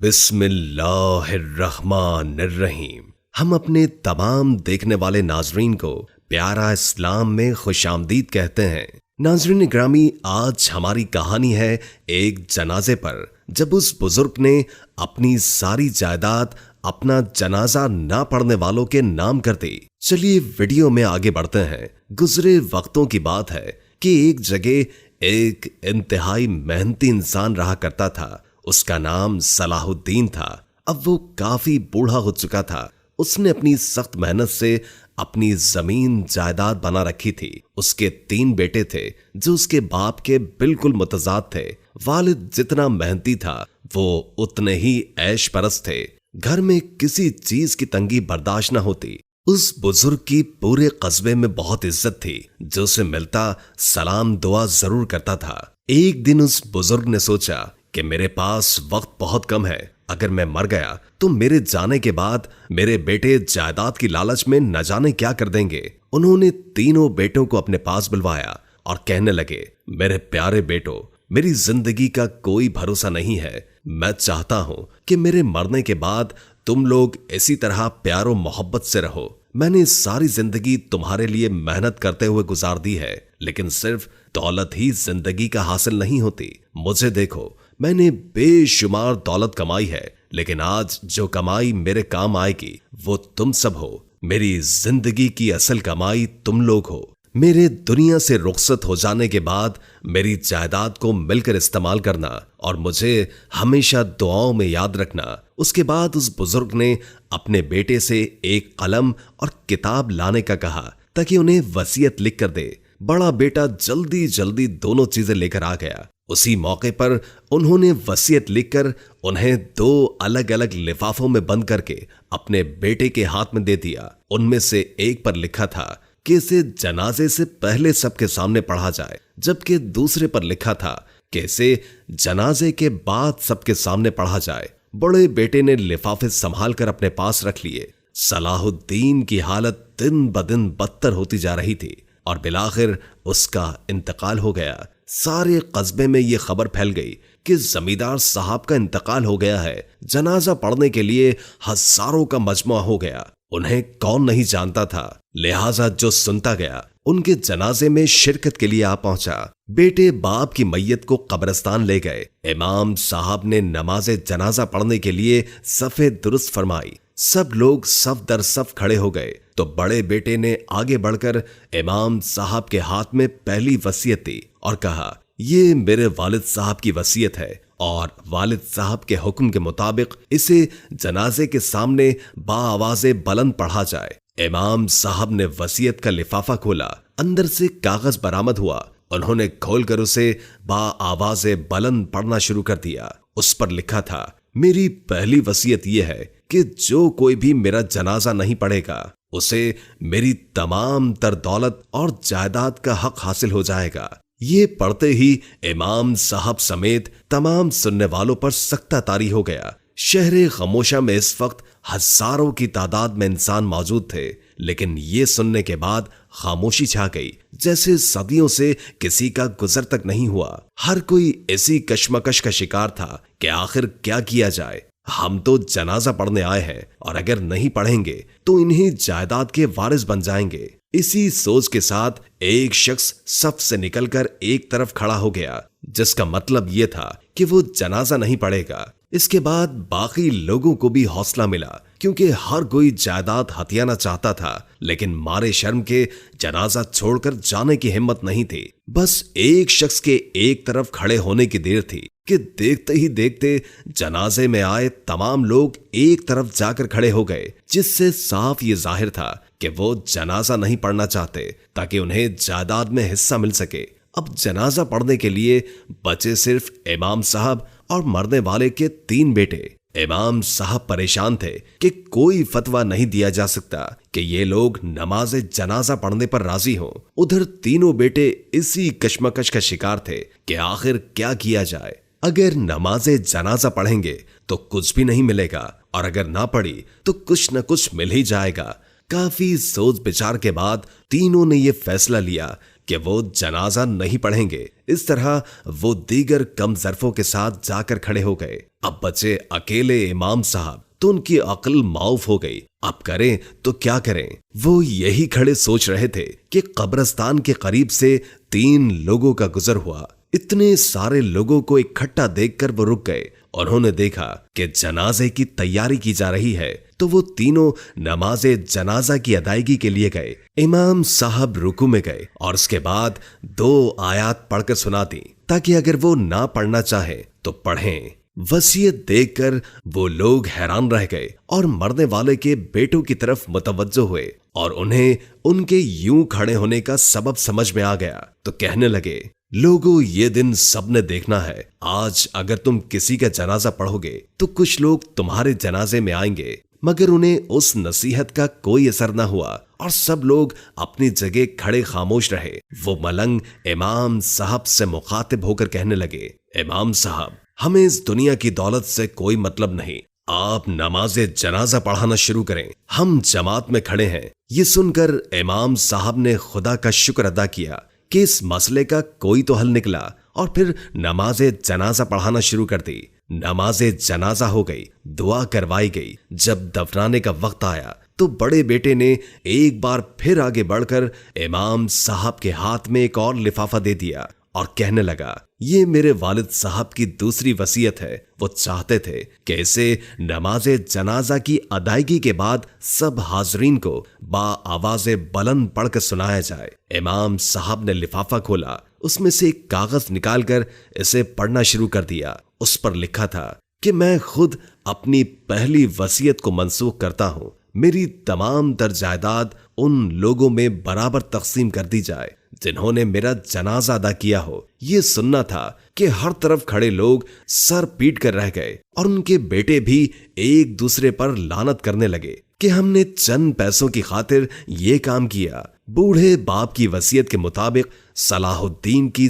बिस्मिल्लाहिर्रहमानिर्रहीम। हम अपने तमाम देखने वाले नाजरीन को प्यारा इस्लाम में खुशामदीद कहते हैं। नाजरीन ग्रामी, आज हमारी कहानी है एक जनाजे पर, जब उस बुजुर्ग ने अपनी सारी जायदाद अपना जनाजा ना पढ़ने वालों के नाम कर दी। चलिए वीडियो में आगे बढ़ते हैं। गुजरे वक्तों की बात है कि एक जगह एक इंतहाई मेहनती इंसान रहा करता था। उसका नाम सलाहुद्दीन था। अब वो काफी बूढ़ा हो चुका था। उसने अपनी सख्त मेहनत से अपनी जमीन जायदाद बना रखी थी। उसके 3 बेटे थे जो उसके बाप के बिल्कुल मुतजाद थे। वालिद जितना मेहनती था वो उतने ही ऐश परस्त थे। घर में किसी चीज की तंगी बर्दाश्त न होती। उस बुजुर्ग की पूरे कस्बे में बहुत इज्जत थी। जो उसे मिलता सलाम दुआ जरूर करता था। एक दिन उस बुजुर्ग ने सोचा कि मेरे पास वक्त बहुत कम है। अगर मैं मर गया तो मेरे जाने के बाद मेरे बेटे जायदाद की लालच में न जाने क्या कर देंगे। उन्होंने तीनों बेटों को अपने पास बुलवाया और कहने लगे, मेरे प्यारे बेटो, मेरी जिंदगी का कोई भरोसा नहीं है। मैं चाहता हूं कि मेरे मरने के बाद तुम लोग इसी तरह प्यारो मोहब्बत से रहो। मैंने सारी जिंदगी तुम्हारे लिए मेहनत करते हुए गुजार दी है, लेकिन सिर्फ दौलत ही जिंदगी का हासिल नहीं होती। मुझे देखो, मैंने बेशुमार दौलत कमाई है, लेकिन आज जो कमाई मेरे काम आएगी वो तुम सब हो। मेरी जिंदगी की असल कमाई तुम लोग हो। मेरे दुनिया से रुखसत हो जाने के बाद मेरी जायदाद को मिलकर इस्तेमाल करना और मुझे हमेशा दुआओं में याद रखना। उसके बाद उस बुजुर्ग ने अपने बेटे से एक कलम और किताब लाने का कहा ताकि उन्हें वसीयत लिख कर दे। बड़ा बेटा जल्दी जल्दी दोनों चीजें लेकर आ गया। उसी मौके पर उन्होंने वसीयत लिखकर उन्हें 2 अलग अलग लिफाफों में बंद करके अपने बेटे के हाथ में दे दिया। उनमें से एक पर लिखा था कि इसे जनाजे से पहले सबके सामने पढ़ा जाए, जबकि दूसरे पर लिखा था कि इसे जनाजे के बाद सबके सामने पढ़ा जाए। बड़े बेटे ने लिफाफे संभाल कर अपने पास रख लिए। सलाहुद्दीन की हालत दिन ब दिन बदतर होती जा रही थी और बिलाखिर उसका इंतकाल हो गया। सारे कस्बे में यह खबर फैल गई कि जमींदार साहब का इंतकाल हो गया है। जनाजा पढ़ने के लिए हजारों का मजमा हो गया। उन्हें कौन नहीं जानता था, लिहाजा जो सुनता गया उनके जनाजे में शिरकत के लिए आ पहुंचा। बेटे बाप की मैयत को कब्रिस्तान ले गए। इमाम साहब ने नमाज जनाजा पढ़ने के लिए सफे दुरुस्त फरमाई। सब लोग सफ दर सफ खड़े हो गए तो बड़े बेटे ने आगे बढ़कर इमाम साहब के हाथ में पहली वसीयत दी और कहा, ये मेरे वालिद साहब की वसीयत है और वालिद साहब के हुक्म के मुताबिक इसे जनाजे के सामने बाआवाज़े बुलंद पढ़ा जाए। इमाम साहब ने वसीयत का लिफाफा खोला। अंदर से कागज बरामद हुआ। उन्होंने खोलकर उसे बाआवाज़े बुलंद पढ़ना शुरू कर दिया। उस पर लिखा था, मेरी पहली वसीयत यह है कि जो कोई भी मेरा जनाजा नहीं पढ़ेगा उसे मेरी तमाम तर दौलत और जायदाद का हक हासिल हो जाएगा। ये पढ़ते ही इमाम साहब समेत तमाम सुनने वालों पर सख्ता तारी हो गया। शहर खामोशा में इस वक्त हजारों की तादाद में इंसान मौजूद थे, लेकिन ये सुनने के बाद खामोशी छा गई, जैसे सदियों से किसी का गुजर तक नहीं हुआ। हर कोई ऐसी कश्मकश का शिकार था कि आखिर क्या किया जाए। हम तो जनाजा पढ़ने आए हैं और अगर नहीं पढ़ेंगे तो इन्हीं जायदाद के वारिस बन जाएंगे। इसी सोच के साथ एक शख्स सफ से निकलकर एक तरफ खड़ा हो गया, जिसका मतलब यह था कि वो जनाजा नहीं पढ़ेगा। इसके बाद बाकी लोगों को भी हौसला मिला, क्योंकि हर कोई जायदाद हथियाना चाहता था, लेकिन मारे शर्म के जनाजा छोड़कर जाने की हिम्मत नहीं थी। बस एक शख्स के एक तरफ खड़े होने की देर थी कि देखते ही देखते जनाजे में आए तमाम लोग एक तरफ जाकर खड़े हो गए, जिससे साफ ये जाहिर था कि वो जनाजा नहीं पढ़ना चाहते ताकि उन्हें जायदाद में हिस्सा मिल सके। अब जनाजा पढ़ने के लिए बचे सिर्फ इमाम साहब और मरने वाले के 3 बेटे। इमाम साहब परेशान थे कि कोई फतवा नहीं दिया जा सकता कि ये लोग नमाज जनाजा पढ़ने पर राजी हों। उधर तीनों बेटे इसी कश्मकश का शिकार थे कि आखिर क्या किया जाए। अगर नमाज जनाजा पढ़ेंगे तो कुछ भी नहीं मिलेगा और अगर ना पढ़ी तो कुछ न कुछ मिल ही जाएगा। काफी सोच विचार के बाद तीनों ने यह फैसला लिया कि वो जनाजा नहीं पढ़ेंगे। इस तरह वो दीगर कम ज़र्फों के साथ जाकर खड़े हो गए। अब बचे अकेले इमाम साहब, तो उनकी अक्ल माऊफ हो गई। अब करें तो क्या करें? वो यही खड़े सोच रहे थे कि कब्रिस्तान के करीब से 3 लोगों का गुजर हुआ। इतने सारे लोगों को इकट्ठा देखकर वो रुक गए। उन्होंने देखा कि जनाजे की तैयारी की जा रही है, तो वो तीनों नमाजे जनाजा की अदायगी के लिए गए। इमाम साहब रुकू में गए और उसके बाद 2 आयत पढ़कर सुना दी, ताकि अगर वो ना पढ़ना चाहे तो पढ़ें। वसीयत देखकर वो लोग हैरान रह गए और मरने वाले के बेटों की तरफ मुतवज्जो हुए और उन्हें उनके यूं खड़े होने का सबब समझ में आ गया। तो कहने लगे, लोगों, ये दिन सबने देखना है। आज अगर तुम किसी का जनाजा पढ़ोगे तो कुछ लोग तुम्हारे जनाजे में आएंगे, मगर उन्हें उस नसीहत का कोई असर न हुआ और सब लोग अपनी जगह खड़े खामोश रहे। वो मलंग इमाम साहब से मुखातिब होकर कहने लगे, इमाम साहब, हमें इस दुनिया की दौलत से कोई मतलब नहीं। आप नमाजे जनाजा पढ़ाना शुरू करें, हम जमात में खड़े हैं। ये सुनकर इमाम साहब ने खुदा का शुक्र अदा किया कि इस मसले का कोई तो हल निकला और फिर नमाजे जनाजा पढ़ाना शुरू कर दी। नमाजे जनाजा हो गई, दुआ करवाई गई। जब दफनाने का वक्त आया तो बड़े बेटे ने एक बार फिर आगे बढ़कर इमाम साहब के हाथ में एक और लिफाफा दे दिया और कहने लगा, ये मेरे वालिद साहब की दूसरी वसीयत है। वो चाहते थे कि इसे नमाजे जनाजा की अदायगी के बाद सब हाजरीन को बा आवाज़े बुलंद पढ़कर सुनाया जाए। इमाम साहब ने लिफाफा खोला, उसमें से एक कागज निकालकर इसे पढ़ना शुरू कर दिया। उस पर लिखा था कि मैं खुद अपनी पहली वसीयत को मंसूख करता हूँ। मेरी तमाम तर जायदाद उन लोगों में बराबर तकसीम कर दी जाए जिन्होंने मेरा जनाजा अदा किया हो। ये सुनना था कि हर तरफ खड़े लोग सर पीट कर रह गए और उनके बेटे भी एक दूसरे पर लानत करने लगे कि हमने चंद पैसों की खातिर ये काम किया। बूढ़े बाप की वसीयत के मुताबिक सलाहुद्दीन की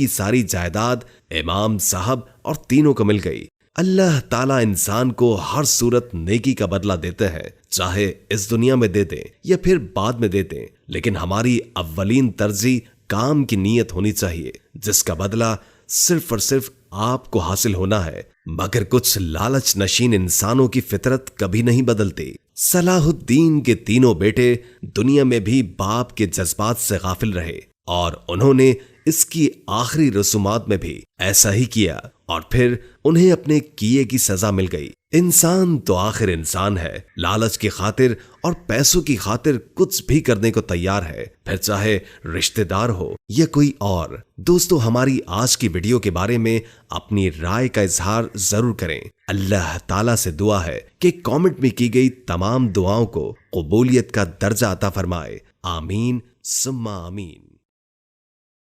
सारी जायदाद इमाम साहब और तीनों को मिल गई। अल्लाह ताला इंसान को हर सूरत नेकी का बदला देते हैं, चाहे इस दुनिया में दे दें या फिर बाद में दे दें, लेकिन हमारी अव्वलीन तरजीह काम की नीयत होनी चाहिए, जिसका बदला सिर्फ और सिर्फ आपको हासिल होना है। मगर कुछ लालच नशीन इंसानों की फितरत कभी नहीं बदलती। सलाहुद्दीन के तीनों बेटे दुनिया में भी बाप के जज्बात से गाफिल रहे और उन्होंने इसकी आखिरी रसूमात में भी ऐसा ही किया और फिर उन्हें अपने किए की सजा मिल गई। इंसान तो आखिर इंसान है, लालच की खातिर और पैसों की खातिर कुछ भी करने को तैयार है, फिर चाहे रिश्तेदार हो या कोई और। दोस्तों, हमारी आज की वीडियो के बारे में अपनी राय का इजहार जरूर करें। अल्लाह ताला से दुआ है कि कमेंट में की गई तमाम दुआओं को कबूलियत का दर्जा अता फरमाए। आमीन सुम्मा आमीन।